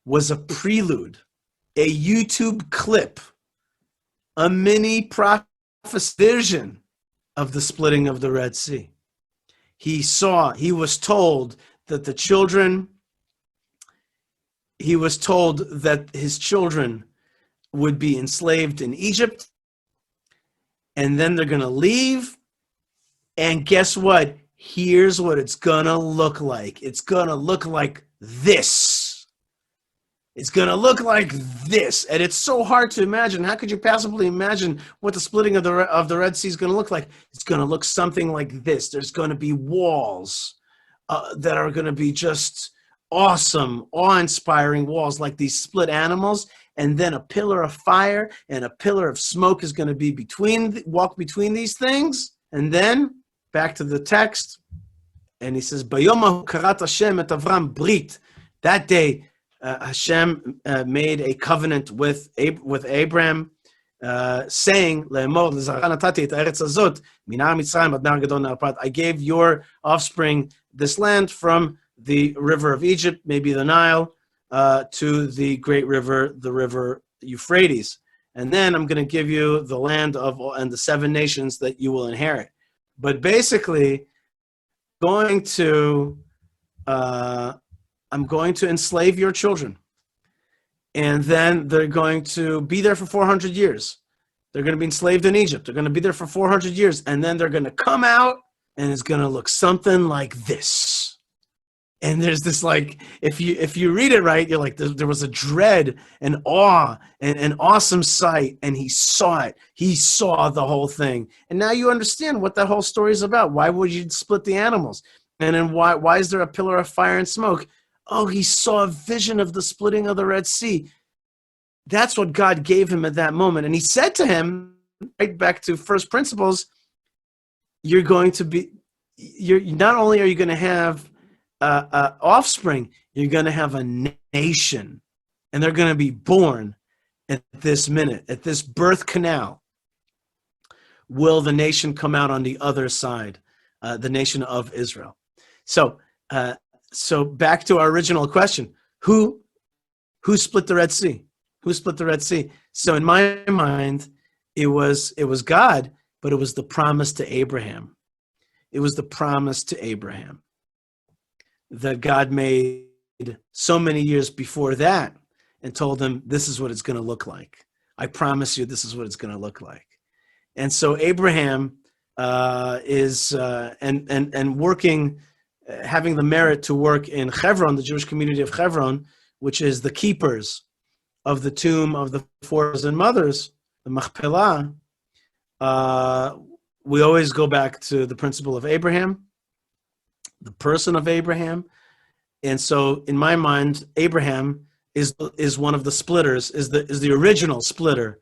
was a prelude, a YouTube clip, a mini prophecy vision of the splitting of the Red Sea. He was told that his children would be enslaved in Egypt, and then they're going to leave, and guess what? Here's what it's going to look like. It's going to look like this. It's going to look like this. And it's so hard to imagine. How could you possibly imagine what the splitting of the Red Sea is going to look like? It's going to look something like this. There's going to be walls that are going to be just awesome, awe-inspiring walls like these split animals. And then a pillar of fire and a pillar of smoke is going to be walk between these things. And then back to the text. And he says, Bayomahu karat Hashem et Avram brit. That day, Hashem made a covenant with Abraham, saying, I gave your offspring this land from the river of Egypt, maybe the Nile, to the great river, the river Euphrates. And then I'm going to give you the land and the 7 nations that you will inherit. But basically, I'm going to enslave your children. And then they're going to be there for 400 years. They're going to be enslaved in Egypt. They're going to be there for 400 years. And then they're going to come out, and it's going to look something like this. And there's this, like, if you read it right, you're like, there was a dread and awe and an awesome sight. And he saw it. He saw the whole thing. And now you understand what that whole story is about. Why would you split the animals? And then why is there a pillar of fire and smoke? Oh, he saw a vision of the splitting of the Red Sea. That's what God gave him at that moment. And he said to him, right back to first principles, not only are you going to have offspring, you're going to have a nation. And they're going to be born at this minute, at this birth canal. Will the nation come out on the other side, the nation of Israel? So back to our original question, who split the Red Sea? Who split the Red Sea? So in my mind, it was God, but it was the promise to Abraham. It was the promise to Abraham that God made so many years before that and told him, this is what it's going to look like. I promise you, this is what it's going to look like. And so Abraham is working, having the merit to work in Hebron, the Jewish community of Hebron, which is the keepers of the tomb of the fathers and mothers, the Machpelah. We always go back to the principle of Abraham, the person of Abraham. And so in my mind, Abraham is one of the splitters, is the original splitter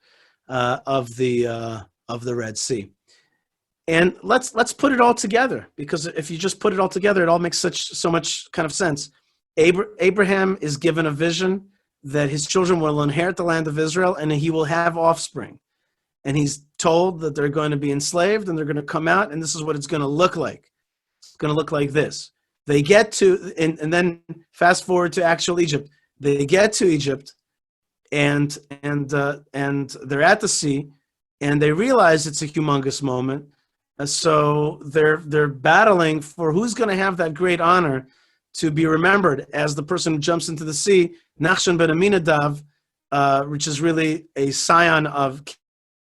of the Red Sea. And let's put it all together, because if you just put it all together, it all makes so much kind of sense. Abraham is given a vision that his children will inherit the land of Israel and he will have offspring. And he's told that they're going to be enslaved and they're going to come out, and this is what it's going to look like. It's going to look like this. They get to, and then fast forward to actual Egypt. They get to Egypt, and they're at the sea, and they realize it's a humongous moment. So they're battling for who's going to have that great honor to be remembered as the person who jumps into the sea. Nachshon ben Aminadav, which is really a scion of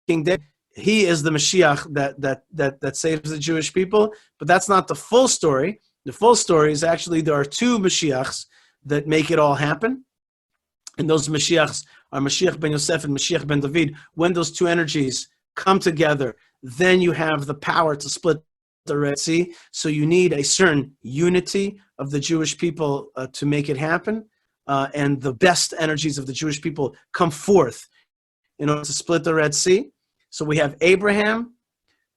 King David. He is the Mashiach that saves the Jewish people, but that's not the full story. The full story is actually there are 2 Mashiachs that make it all happen, and those Mashiachs are Mashiach ben Yosef and Mashiach ben David. When those 2 energies come together, then you have the power to split the Red Sea. So you need a certain unity of the Jewish people to make it happen, and the best energies of the Jewish people come forth in order to split the Red Sea. So we have Abraham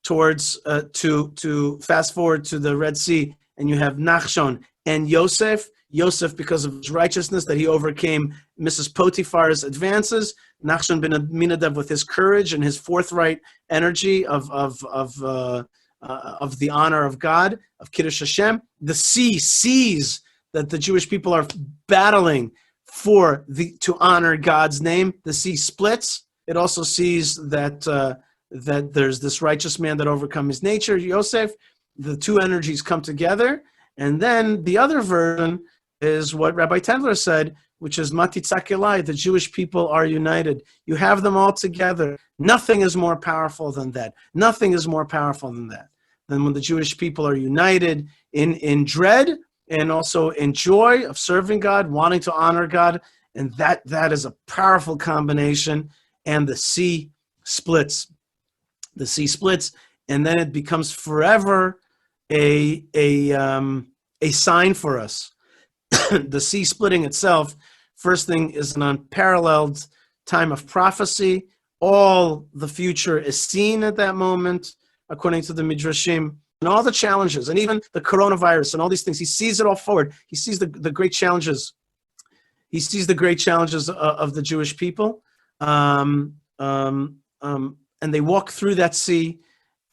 towards to fast forward to the Red Sea, and you have Nachshon and Yosef. Yosef, because of his righteousness, that he overcame Mrs. Potiphar's advances. Nachshon ben Aminadav with his courage and his forthright energy of the honor of God, of Kiddush Hashem. The sea sees that the Jewish people are battling to honor God's name. The sea splits. It also sees that there's this righteous man that overcomes his nature, Yosef. The 2 energies come together, and then the other version is what Rabbi Tendler said, which is Matitzak Elai, the Jewish people are united. You have them all together. Nothing is more powerful than that. Nothing is more powerful than that. Than when the Jewish people are united in dread and also in joy of serving God, wanting to honor God, And that is a powerful combination. And the sea splits. The sea splits, and then it becomes forever a sign for us. The sea splitting itself, first thing, is an unparalleled time of prophecy. All the future is seen at that moment, according to the Midrashim, and all the challenges, and even the coronavirus and all these things. He sees it all forward. He sees the great challenges. He sees the great challenges of the Jewish people. And they walk through that sea,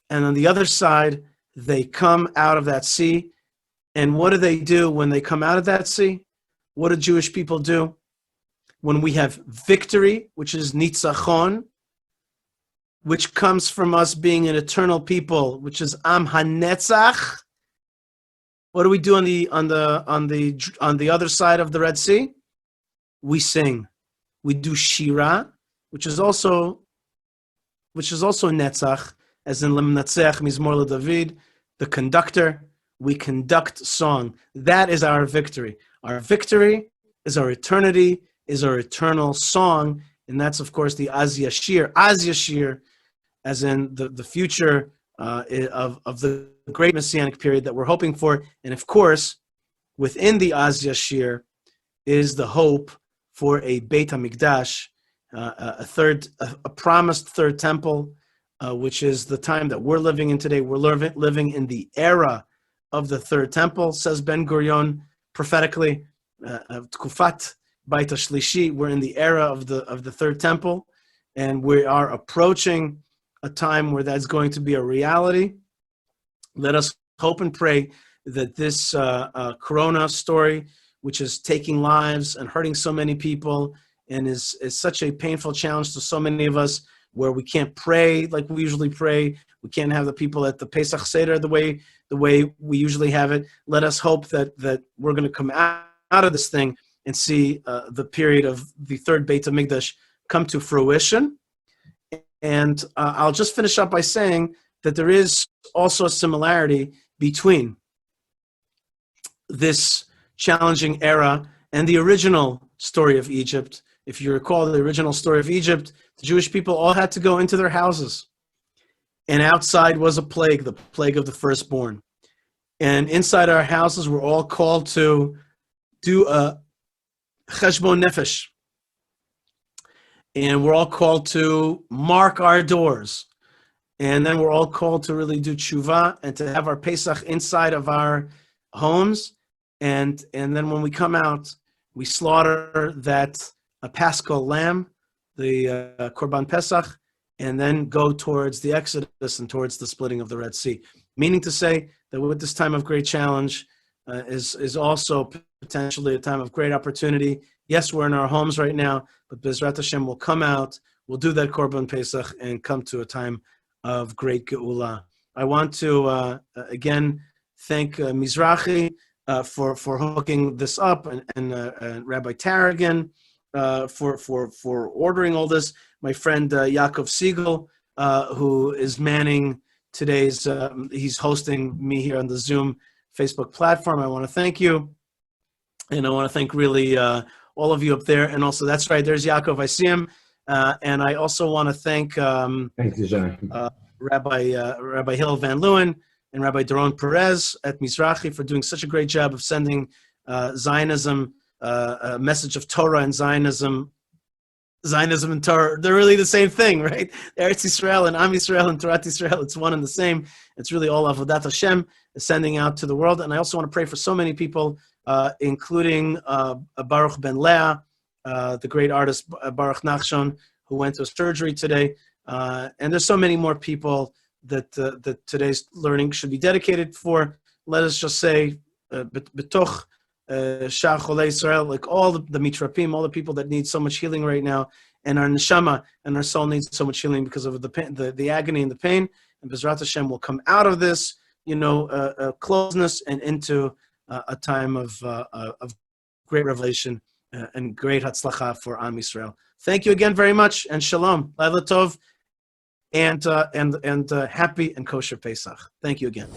and on the other side, they come out of that sea. And what do they do when they come out of that sea? What do Jewish people do? When we have victory, which is nitzachon, which comes from us being an eternal people, which is am hanetzach. What do we do on the other side of the Red Sea? We sing. We do shira, which is also netzach, as in lemnatzech mizmor leDavid, the conductor. We conduct song. That is our victory. Our victory is our eternity, is our eternal song, and that's, of course, the Az Yashir, as in the future of the great Messianic period that we're hoping for. And of course, within the Az Yashir is the hope for a Beit HaMikdash, a promised third temple, which is the time that we're living in today. We're living in the era of the third temple, says Ben Gurion prophetically. Tkufat Beit HaShlishi, we're in the era of the third temple, and we are approaching a time where that's going to be a reality. Let us hope and pray that this corona story, which is taking lives and hurting so many people, and is such a painful challenge to so many of us, where we can't pray like we usually pray. We can't have the people at the Pesach Seder the way we usually have it. Let us hope that we're going to come out of this thing and see the period of the third Beit HaMikdash come to fruition. And I'll just finish up by saying that there is also a similarity between this challenging era and the original story of Egypt. If you recall the original story of Egypt, the Jewish people all had to go into their houses. And outside was a plague, the plague of the firstborn. And inside our houses, we're all called to do a cheshbon nefesh. And we're all called to mark our doors. And then we're all called to really do tshuva and to have our Pesach inside of our homes. And then when we come out, we slaughter that Paschal lamb, the Korban Pesach, and then go towards the Exodus and towards the splitting of the Red Sea. Meaning to say that with this time of great challenge is also potentially a time of great opportunity. Yes, we're in our homes right now, but Bezrat Hashem will come out, we'll do that Korban Pesach, and come to a time of great Geula. I want to, again, thank Mizrahi for hooking this up, and Rabbi Tarragon for ordering all this. My friend Yaakov Siegel, who is manning today's, he's hosting me here on the Zoom Facebook platform. I want to thank you. And I want to thank really all of you up there. And also, that's right, there's Yaakov, I see him. And I also want to thank thank you, John. Rabbi Hillel Van Leeuwen and Rabbi Doron Perez at Mizrahi for doing such a great job of sending Zionism, a message of Torah and Zionism and Torah, they're really the same thing, right? Eretz Yisrael and Am Yisrael and Torah Yisrael, it's one and the same. It's really all Avodat Hashem sending out to the world. And I also want to pray for so many people, including Baruch Ben Leah, the great artist Baruch Nachshon, who went to surgery today. And there's so many more people that today's learning should be dedicated for. Let us just say, betoch Shah Cholei Israel, like all the mitrapim, all the people that need so much healing right now, and our neshama and our soul needs so much healing because of the pain, the agony and the pain. And Bezrat Hashem will come out of this, closeness and into a time of great revelation and great hatzlacha for Am Yisrael. Thank you again very much, and shalom, Laila Tov, and happy and kosher Pesach. Thank you again.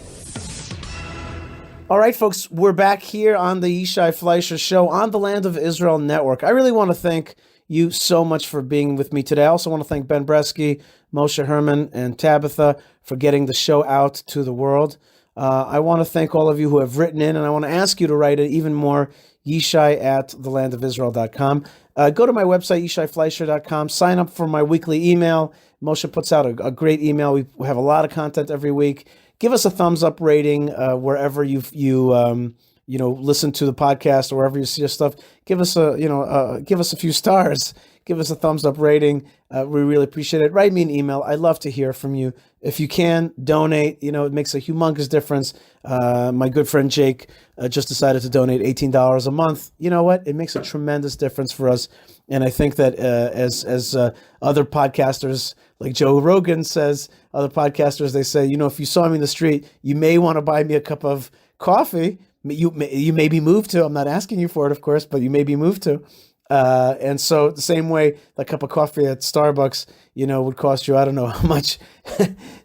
All right, folks, we're back here on the Yishai Fleisher Show on the Land of Israel Network. I really want to thank you so much for being with me today. I also want to thank Ben Bresky, Moshe Herman, and Tabitha for getting the show out to the world. I want to thank all of you who have written in, and I want to ask you to write it even more, yishai@thelandofisrael.com. Go to my website, yishaifleisher.com. Sign up for my weekly email. Moshe puts out a great email. We have a lot of content every week. Give us a thumbs up rating wherever you listen to the podcast or wherever you see your stuff. Give us a few stars. Give us a thumbs up rating. We really appreciate it. Write me an email. I'd love to hear from you. If you can, donate. It makes a humongous difference. My good friend Jake just decided to donate $18 a month. You know what? It makes a tremendous difference for us. And I think that as other podcasters, like Joe Rogan says, other podcasters, they say, if you saw me in the street, you may want to buy me a cup of coffee. You may be moved to. I'm not asking you for it, of course, but you may be moved to. And so the same way that cup of coffee at Starbucks, would cost you, I don't know how much.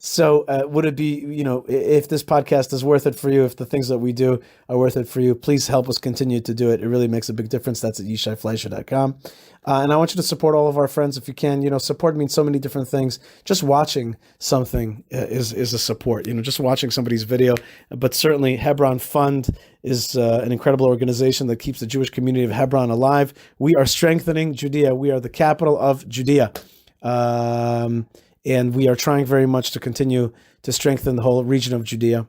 So would it be, if this podcast is worth it for you, if the things that we do are worth it for you, please help us continue to do it. It really makes a big difference. That's at yishaifleisher.com. And I want you to support all of our friends if you can. Support means so many different things. Just watching something is a support, just watching somebody's video. But certainly Hebron Fund is an incredible organization that keeps the Jewish community of Hebron alive. We are strengthening Judea. We are the capital of Judea. And we are trying very much to continue to strengthen the whole region of Judea.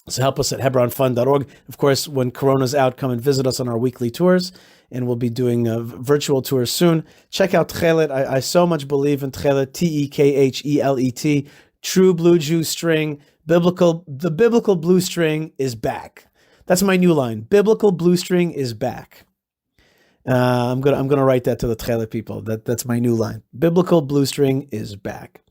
So help us at hebronfund.org. Of course, when Corona's out, come and visit us on our weekly tours. And we'll be doing virtual tours soon. Check out Tchelet. I so much believe in Tchelet, Tekhelet. True blue Jew string. The biblical blue string is back. That's my new line. Biblical blue string is back. I'm gonna write that to the Tchelet people. That's my new line. Biblical blue string is back.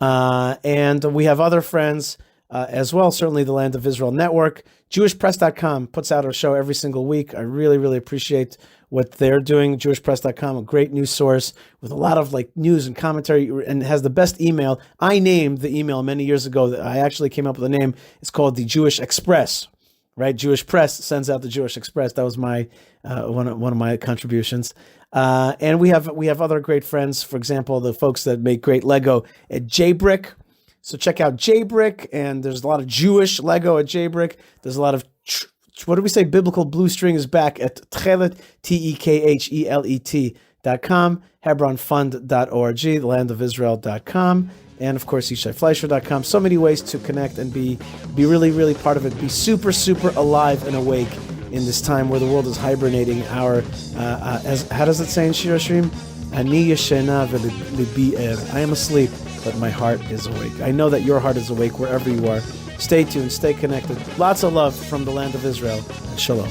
And we have other friends as well. Certainly the Land of Israel Network. JewishPress.com puts out a show every single week. I really, really appreciate what they're doing. JewishPress.com, a great news source with a lot of news and commentary, and has the best email. I named the email many years ago. That I actually came up with a name. It's called the Jewish Express. Right? Jewish Press sends out the Jewish Express. That was my one of my contributions. And we have other great friends. For example, the folks that make great Lego at JBrick. So check out JBrick, and there's a lot of Jewish Lego at JBrick. There's a lot of, what do we say? Biblical blue string is back at Tchelet, Tekhelet.com, hebronfund.org, thelandofisrael.com, and of course, yishaifleisher.com. So many ways to connect and be really, really part of it. Be super, super alive and awake in this time where the world is hibernating. How does it say in Shir Hashirim? Ani yeshena v'libi er. I am asleep, but my heart is awake. I know that your heart is awake wherever you are. Stay tuned, stay connected. Lots of love from the Land of Israel, and shalom.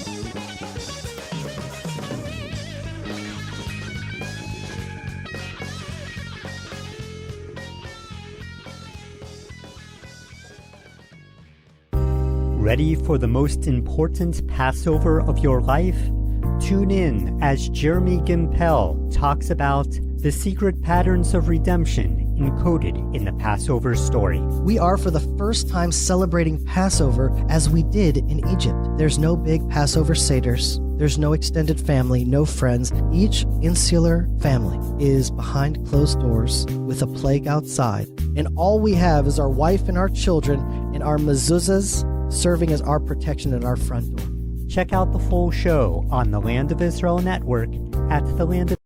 Ready for the most important Passover of your life? Tune in as Jeremy Gimpel talks about the secret patterns of redemption encoded in the Passover story. We are for the first time celebrating Passover as we did in Egypt. There's no big Passover seders. There's no extended family, no friends. Each insular family is behind closed doors with a plague outside. And all we have is our wife and our children and our mezuzahs serving as our protection at our front door. Check out the full show on the Land of Israel Network at the Land of